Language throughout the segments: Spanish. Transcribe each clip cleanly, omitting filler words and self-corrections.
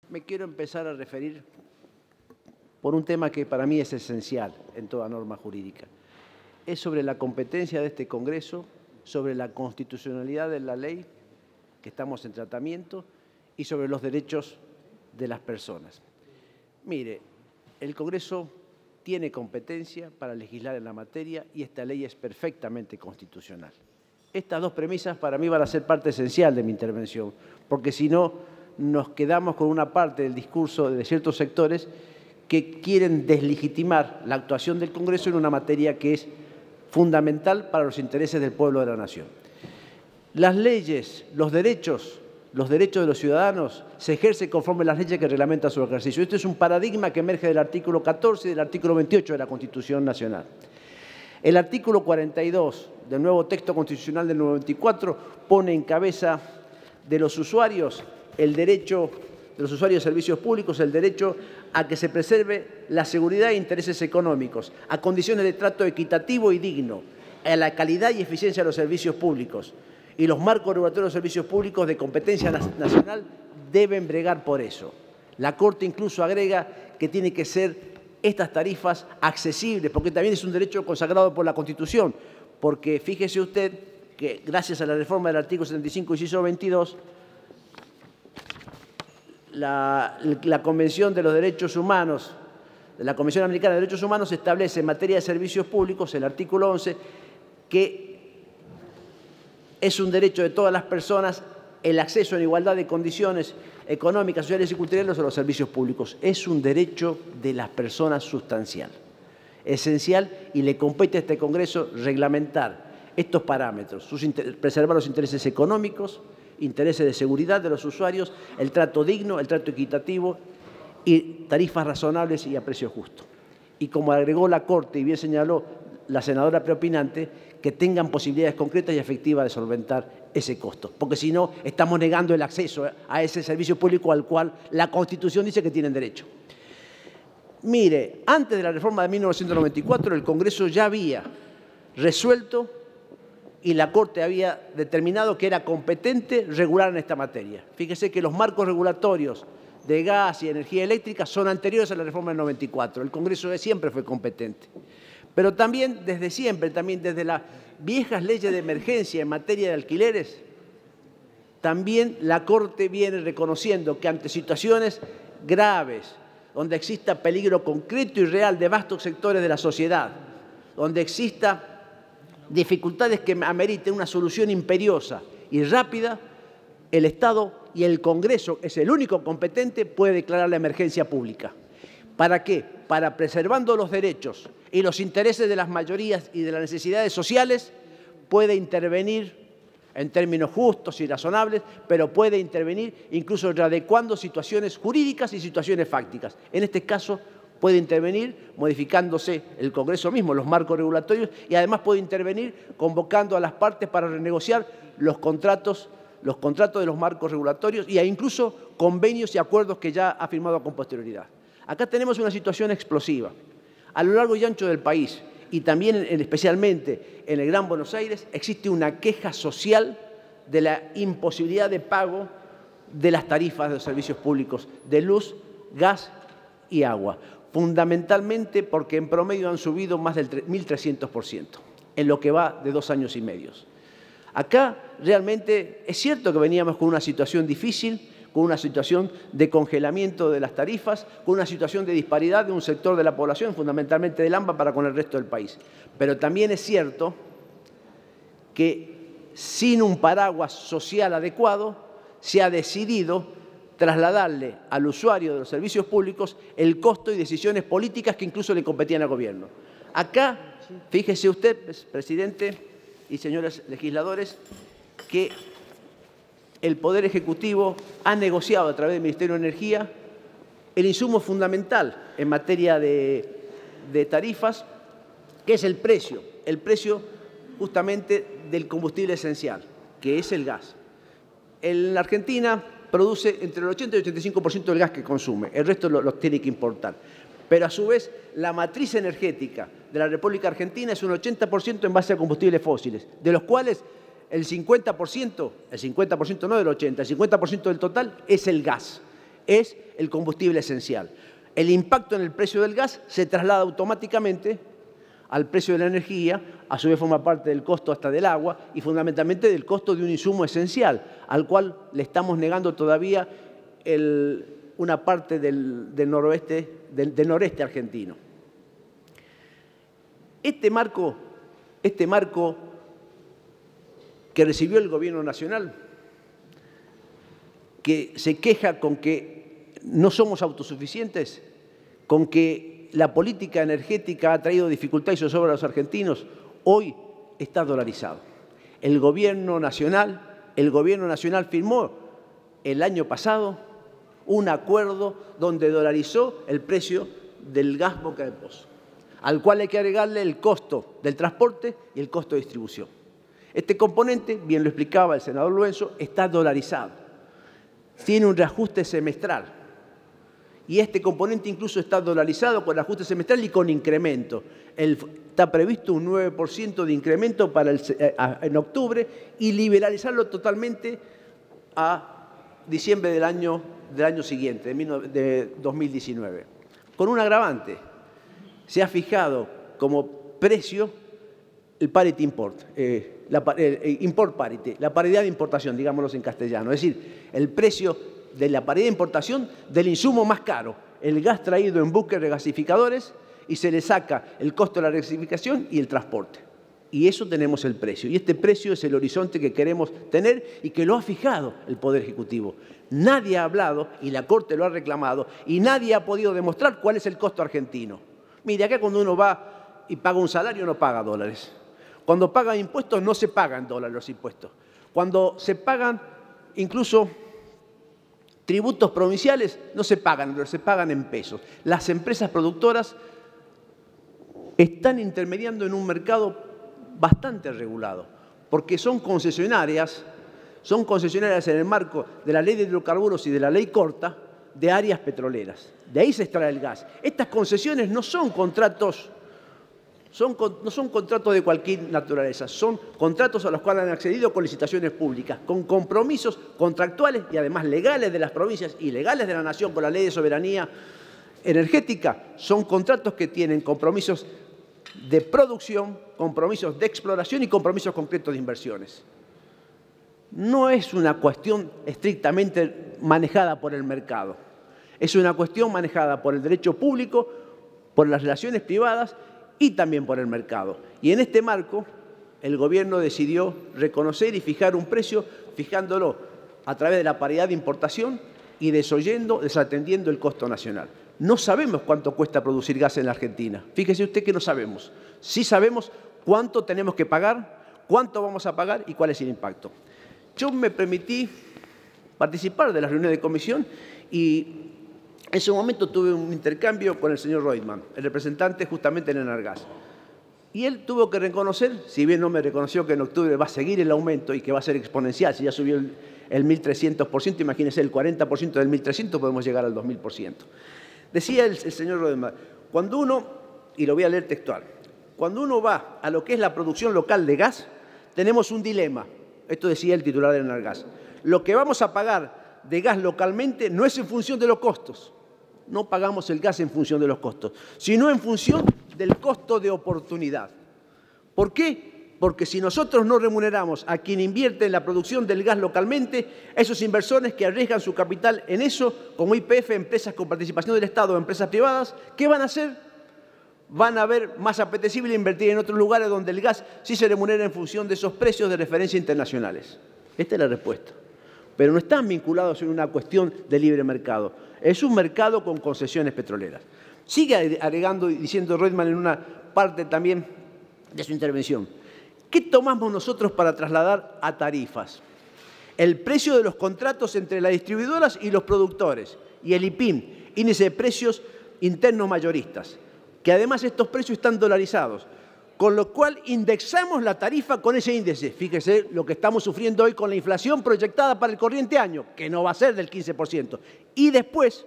Me quiero empezar a referir por un tema que para mí es esencial en toda norma jurídica. Es sobre la competencia de este Congreso, sobre la constitucionalidad de la ley que estamos en tratamiento y sobre los derechos de las personas. Mire, el Congreso tiene competencia para legislar en la materia y esta ley es perfectamente constitucional. Estas dos premisas para mí van a ser parte esencial de mi intervención, porque si no nos quedamos con una parte del discurso de ciertos sectores que quieren deslegitimar la actuación del Congreso en una materia que es fundamental para los intereses del pueblo de la nación. Las leyes, los derechos de los ciudadanos se ejercen conforme a las leyes que reglamentan su ejercicio. Este es un paradigma que emerge del artículo 14 y del artículo 28 de la Constitución Nacional. El artículo 42 del nuevo texto constitucional del 94 pone en cabeza de los usuarios el derecho de los usuarios de servicios públicos, el derecho a que se preserve la seguridad e intereses económicos, a condiciones de trato equitativo y digno, a la calidad y eficiencia de los servicios públicos. Y los marcos regulatorios de servicios públicos de competencia nacional deben bregar por eso. La Corte incluso agrega que tienen que ser estas tarifas accesibles, porque también es un derecho consagrado por la Constitución, porque fíjese usted que gracias a la reforma del artículo 75, inciso 22, la Convención de los Derechos Humanos, la Convención Americana de Derechos Humanos establece en materia de servicios públicos, el artículo 11, que es un derecho de todas las personas el acceso en igualdad de condiciones económicas, sociales y culturales a los servicios públicos. Es un derecho de las personas sustancial, esencial, y le compete a este Congreso reglamentar estos parámetros, preservar los intereses económicos, intereses de seguridad de los usuarios, el trato digno, el trato equitativo y tarifas razonables y a precio justo. Y como agregó la Corte y bien señaló la senadora preopinante, que tengan posibilidades concretas y efectivas de solventar ese costo, porque si no estamos negando el acceso a ese servicio público al cual la Constitución dice que tienen derecho. Mire, antes de la reforma de 1994 el Congreso ya había resuelto y la Corte había determinado que era competente regular en esta materia. Fíjese que los marcos regulatorios de gas y energía eléctrica son anteriores a la reforma del 94. El Congreso siempre fue competente. Pero también, desde siempre, también desde las viejas leyes de emergencia en materia de alquileres, también la Corte viene reconociendo que ante situaciones graves, donde exista peligro concreto y real de vastos sectores de la sociedad, donde exista dificultades que ameriten una solución imperiosa y rápida, el Estado y el Congreso, es el único competente, puede declarar la emergencia pública. ¿Para qué? Para, preservando los derechos y los intereses de las mayorías y de las necesidades sociales, puede intervenir en términos justos y razonables, pero puede intervenir incluso readecuando situaciones jurídicas y situaciones fácticas. En este caso, puede intervenir modificándose el Congreso mismo, los marcos regulatorios, y además puede intervenir convocando a las partes para renegociar los contratos de los marcos regulatorios e incluso convenios y acuerdos que ya ha firmado con posterioridad. Acá tenemos una situación explosiva. A lo largo y ancho del país, y también especialmente en el Gran Buenos Aires, existe una queja social de la imposibilidad de pago de las tarifas de los servicios públicos de luz, gas y agua, fundamentalmente porque en promedio han subido más del 1.300% en lo que va de 2 años y medio. Acá realmente es cierto que veníamos con una situación difícil, con una situación de congelamiento de las tarifas, con una situación de disparidad de un sector de la población, fundamentalmente del AMBA, para con el resto del país. Pero también es cierto que sin un paraguas social adecuado se ha decidido trasladarle al usuario de los servicios públicos el costo y decisiones políticas que incluso le competían al gobierno. Acá, fíjese usted, presidente y señores legisladores, que el Poder Ejecutivo ha negociado a través del Ministerio de Energía el insumo fundamental en materia de tarifas, que es el precio justamente del combustible esencial, que es el gas. En la Argentina produce entre el 80 y el 85% del gas que consume, el resto lo tiene que importar. Pero a su vez, la matriz energética de la República Argentina es un 80% en base a combustibles fósiles, de los cuales el 50% no del 80%, el 50% del total es el gas. es el combustible esencial. El impacto en el precio del gas se traslada automáticamente al precio de la energía, a su vez forma parte del costo hasta del agua y fundamentalmente del costo de un insumo esencial, al cual le estamos negando todavía una parte del noreste argentino. Este marco que recibió el Gobierno Nacional, que se queja con que no somos autosuficientes, con que la política energética ha traído dificultad y zozobra a los argentinos, hoy está dolarizado. El Gobierno Nacional firmó el año pasado un acuerdo donde dolarizó el precio del gas Boca de Pozo, al cual hay que agregarle el costo del transporte y el costo de distribución. Este componente, bien lo explicaba el senador Luenzo, está dolarizado. Tiene un reajuste semestral. Y este componente incluso está dolarizado con ajuste semestral y con incremento. Está previsto un 9% de incremento en octubre y liberalizarlo totalmente a diciembre del año siguiente, de 2019. Con un agravante, se ha fijado como precio el parity import, import parity, la paridad de importación, digámoslo en castellano, es decir, el precio de la paridad de importación del insumo más caro, el gas traído en buques regasificadores, y se le saca el costo de la regasificación y el transporte. Y eso tenemos el precio. Y este precio es el horizonte que queremos tener y que lo ha fijado el Poder Ejecutivo. Nadie ha hablado, y la Corte lo ha reclamado, y nadie ha podido demostrar cuál es el costo argentino. Mire, acá cuando uno va y paga un salario no paga dólares. Cuando paga impuestos no se pagan dólares los impuestos. Cuando se pagan incluso tributos provinciales no se pagan, pero se pagan en pesos. Las empresas productoras están intermediando en un mercado bastante regulado, porque son concesionarias en el marco de la Ley de Hidrocarburos y de la Ley Corta de áreas petroleras. De ahí se extrae el gas. Estas concesiones no son contratos de cualquier naturaleza, son contratos a los cuales han accedido con licitaciones públicas, con compromisos contractuales y además legales de las provincias y legales de la Nación con la Ley de Soberanía Energética. Son contratos que tienen compromisos de producción, compromisos de exploración y compromisos concretos de inversiones. No es una cuestión estrictamente manejada por el mercado, es una cuestión manejada por el derecho público, por las relaciones privadas y también por el mercado. Y en este marco, el Gobierno decidió reconocer y fijar un precio, fijándolo a través de la paridad de importación y desatendiendo el costo nacional. No sabemos cuánto cuesta producir gas en la Argentina. Fíjese usted que no sabemos. Sí sabemos cuánto tenemos que pagar, cuánto vamos a pagar y cuál es el impacto. Yo me permití participar de la reunión de comisión y en ese momento tuve un intercambio con el señor Reutemann, el representante justamente en Enargas. Y él tuvo que reconocer, si bien no me reconoció que en octubre va a seguir el aumento y que va a ser exponencial, si ya subió el 1.300%, imagínense el 40% del 1.300, podemos llegar al 2.000%. Decía el señor Reutemann, cuando uno, y lo voy a leer textual, cuando uno va a lo que es la producción local de gas, tenemos un dilema. Esto decía el titular de Enargas. Lo que vamos a pagar de gas localmente no es en función de los costos. No pagamos el gas en función de los costos, sino en función del costo de oportunidad. ¿Por qué? Porque si nosotros no remuneramos a quien invierte en la producción del gas localmente, esos inversores que arriesgan su capital en eso, como YPF, empresas con participación del Estado o empresas privadas, ¿qué van a hacer? Van a ver más apetecible invertir en otros lugares donde el gas sí se remunera en función de esos precios de referencia internacionales. Esta es la respuesta. Pero no están vinculados en una cuestión de libre mercado. Es un mercado con concesiones petroleras. Sigue agregando y diciendo Reutemann en una parte también de su intervención. ¿Qué tomamos nosotros para trasladar a tarifas? El precio de los contratos entre las distribuidoras y los productores y el IPIM, índice de precios internos mayoristas, que además estos precios están dolarizados, con lo cual indexamos la tarifa con ese índice. Fíjese lo que estamos sufriendo hoy con la inflación proyectada para el corriente año, que no va a ser del 15%. Y después,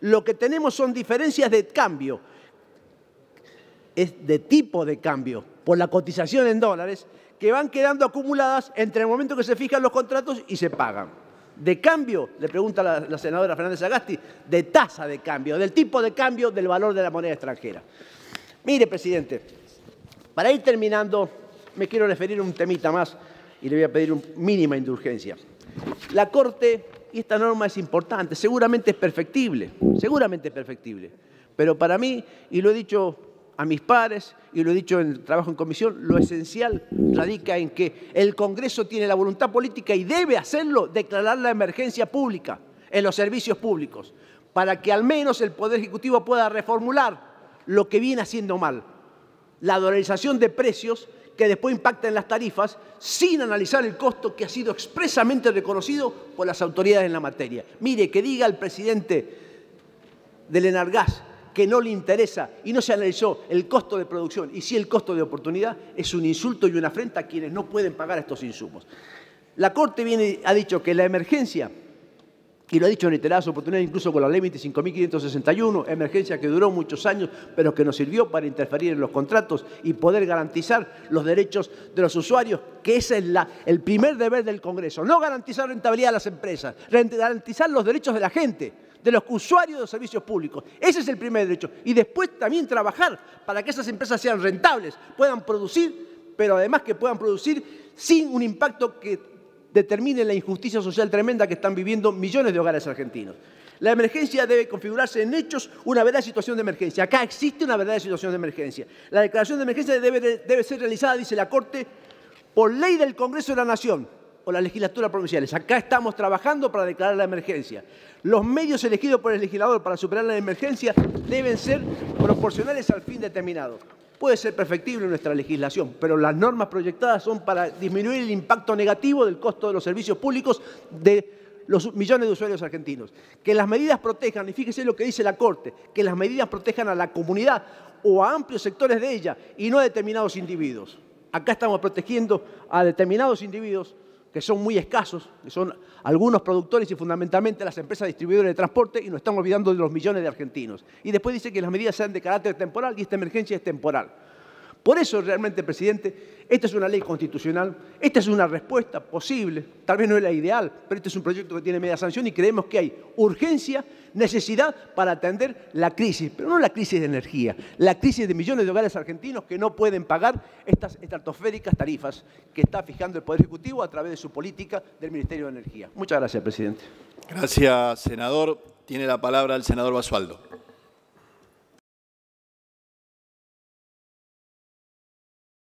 lo que tenemos son diferencias de cambio, es de tipo de cambio, por la cotización en dólares, que van quedando acumuladas entre el momento que se fijan los contratos y se pagan. ¿De cambio? Le pregunta la senadora Fernández Sagasti. De tasa de cambio, del tipo de cambio del valor de la moneda extranjera. Mire, presidente, para ir terminando, me quiero referir a un temita más y le voy a pedir una mínima indulgencia. La Corte, y esta norma es importante, seguramente es perfectible, pero para mí, y lo he dicho a mis pares, y lo he dicho en el trabajo en comisión, lo esencial radica en que el Congreso tiene la voluntad política y debe hacerlo, declarar la emergencia pública en los servicios públicos, para que al menos el Poder Ejecutivo pueda reformular lo que viene haciendo mal, la dolarización de precios que después impacta en las tarifas sin analizar el costo que ha sido expresamente reconocido por las autoridades en la materia. Mire, que diga el presidente del Enargas que no le interesa y no se analizó el costo de producción y sí el costo de oportunidad, es un insulto y una afrenta a quienes no pueden pagar estos insumos. La Corte ha dicho que la emergencia, y lo ha dicho en reiteradas oportunidades, incluso con la Ley 25.561, emergencia que duró muchos años, pero que nos sirvió para interferir en los contratos y poder garantizar los derechos de los usuarios, que ese es el primer deber del Congreso. No garantizar rentabilidad a las empresas, garantizar los derechos de la gente, de los usuarios de los servicios públicos. Ese es el primer derecho. Y después también trabajar para que esas empresas sean rentables, puedan producir, pero además que puedan producir sin un impacto que determine la injusticia social tremenda que están viviendo millones de hogares argentinos. La emergencia debe configurarse en hechos una verdadera situación de emergencia. Acá existe una verdadera situación de emergencia. La declaración de emergencia debe ser realizada, dice la Corte, por ley del Congreso de la Nación o las legislaturas provinciales. Acá estamos trabajando para declarar la emergencia. Los medios elegidos por el legislador para superar la emergencia deben ser proporcionales al fin determinado. Puede ser perfectible nuestra legislación, pero las normas proyectadas son para disminuir el impacto negativo del costo de los servicios públicos de los millones de usuarios argentinos. Que las medidas protejan, y fíjese lo que dice la Corte, que las medidas protejan a la comunidad o a amplios sectores de ella y no a determinados individuos. Acá estamos protegiendo a determinados individuos que son muy escasos, que son algunos productores y fundamentalmente las empresas distribuidoras de transporte, y nos estamos olvidando de los millones de argentinos. Y después dice que las medidas sean de carácter temporal y esta emergencia es temporal. Por eso realmente, presidente, esta es una ley constitucional, esta es una respuesta posible, tal vez no es la ideal, pero este es un proyecto que tiene media sanción y creemos que hay urgencia, necesidad para atender la crisis, pero no la crisis de energía, la crisis de millones de hogares argentinos que no pueden pagar estas estratosféricas tarifas que está fijando el Poder Ejecutivo a través de su política del Ministerio de Energía. Muchas gracias, presidente. Gracias, senador. Tiene la palabra el senador Basualdo.